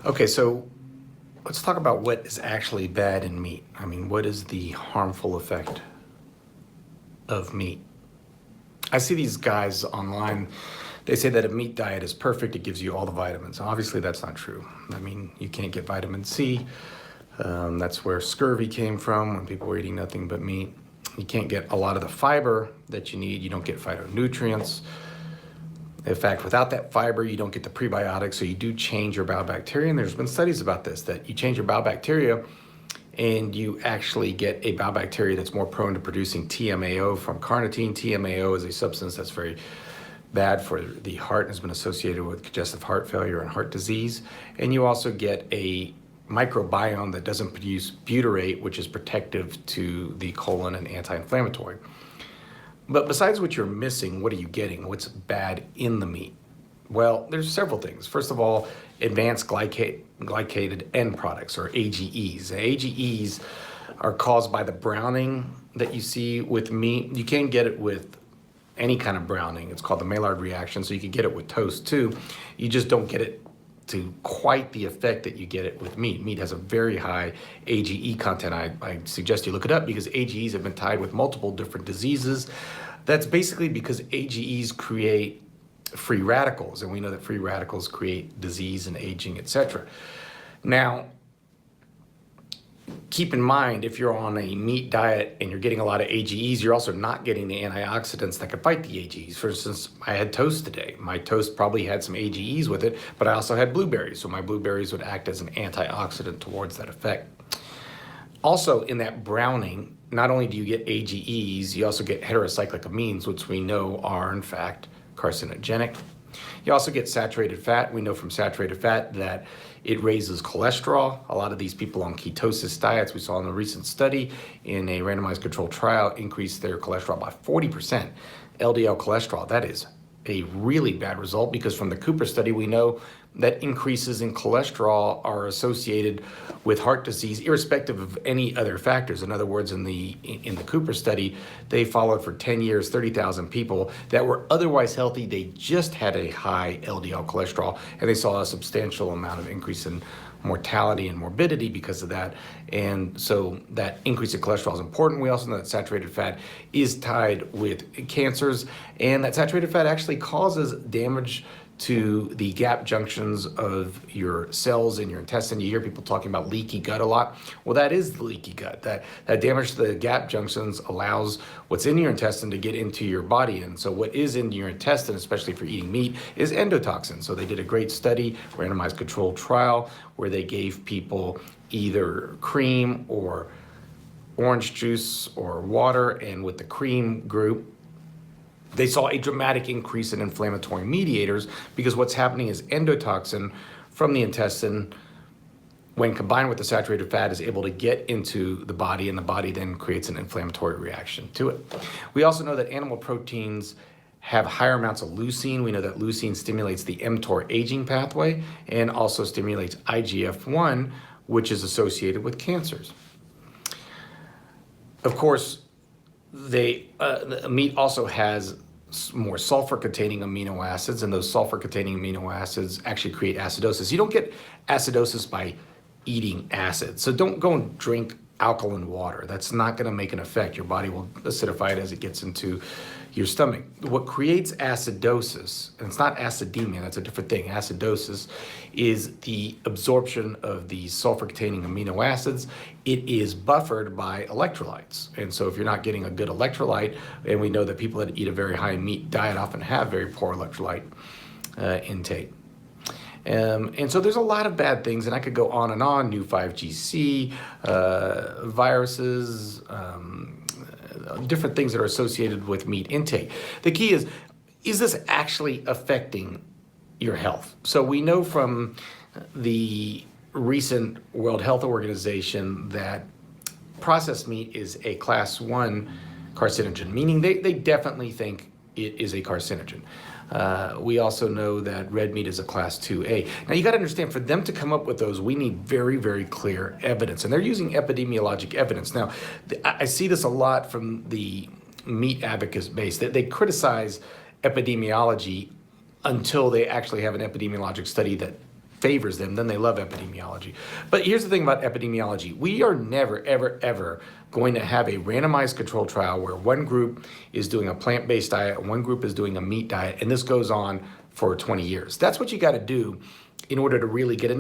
Okay, so let's talk about what is actually bad in meat. I mean, what is the harmful effect of meat? I see these guys online. They say that a meat diet is perfect. It gives you all the vitamins. Obviously, that's not true. I mean, you can't get vitamin C. That's where scurvy came from when people were eating nothing but meat. You can't get a lot of the fiber that you need. You don't get phytonutrients. In fact, without that fiber, you don't get the prebiotics, so you do change your bowel bacteria. And there's been studies about this, that you change your bowel bacteria and you actually get a bowel bacteria that's more prone to producing TMAO from carnitine. TMAO is a substance that's very bad for the heart and has been associated with congestive heart failure and heart disease. And you also get a microbiome that doesn't produce butyrate, which is protective to the colon and anti-inflammatory. But besides what you're missing, what are you getting? What's bad in the meat? Well, there's several things. First of all, advanced glycated end products, or AGEs. AGEs are caused by the browning that you see with meat. You can get it with any kind of browning. It's called the Maillard reaction, so you can get it with toast too. You just don't get it to quite the effect that you get it with meat. Meat has a very high AGE content. I suggest you look it up because AGEs have been tied with multiple different diseases. That's basically because AGEs create free radicals, and we know that free radicals create disease and aging, etc. Now, keep in mind, if you're on a meat diet and you're getting a lot of AGEs, you're also not getting the antioxidants that can fight the AGEs. For instance, I had toast today. My toast probably had some AGEs with it, but I also had blueberries, so my blueberries would act as an antioxidant towards that effect. Also, in that browning, not only do you get AGEs, you also get heterocyclic amines, which we know are, in fact, carcinogenic. You also get saturated fat. We know from saturated fat that it raises cholesterol. A lot of these people on ketosis diets, we saw in a recent study in a randomized controlled trial, increased their cholesterol by 40%. LDL cholesterol, that is a really bad result, because from the Cooper study, we know that increases in cholesterol are associated with heart disease, irrespective of any other factors. In other words, in the Cooper study, they followed for 10 years, 30,000 people that were otherwise healthy. They just had a high LDL cholesterol, and they saw a substantial amount of increase in mortality and morbidity because of that. And so that increase in cholesterol is important. We also know that saturated fat is tied with cancers, and that saturated fat actually causes damage to the gap junctions of your cells in your intestine. You hear people talking about leaky gut a lot. Well, that is the leaky gut. That damage to the gap junctions allows what's in your intestine to get into your body. And so what is in your intestine, especially if you're eating meat, is endotoxin. So they did a great study, randomized controlled trial, where they gave people either cream or orange juice or water, and with the cream group, they saw a dramatic increase in inflammatory mediators, because what's happening is endotoxin from the intestine, when combined with the saturated fat, is able to get into the body, and the body then creates an inflammatory reaction to it. We also know that animal proteins have higher amounts of leucine. We know that leucine stimulates the mTOR aging pathway and also stimulates IGF-1, which is associated with cancers. Of course, the meat also has more sulfur-containing amino acids, and those sulfur-containing amino acids actually create acidosis. You don't get acidosis by eating acid, so don't go and drink alkaline water. That's not going to make an effect. Your body will acidify it as it gets into your stomach. What creates acidosis, and it's not acidemia, that's a different thing. Acidosis is the absorption of these sulfur-containing amino acids. It is buffered by electrolytes. And so if you're not getting a good electrolyte, and we know that people that eat a very high meat diet often have very poor electrolyte intake. And so there's a lot of bad things, and I could go on and on. New 5GC, viruses, different things that are associated with meat intake. The key is this actually affecting your health? So we know from the recent World Health Organization that processed meat is a class 1 carcinogen, meaning they definitely think it is a carcinogen. We also know that red meat is a class 2A. Now you got to understand, for them to come up with those, we need very, very clear evidence, and they're using epidemiologic evidence. Now, I see this a lot from the meat advocates base, that they criticize epidemiology until they actually have an epidemiologic study that favors them, then they love epidemiology. But here's the thing about epidemiology. We are never, ever, ever going to have a randomized controlled trial where one group is doing a plant-based diet and one group is doing a meat diet, and this goes on for 20 years. That's what you got to do in order to really get an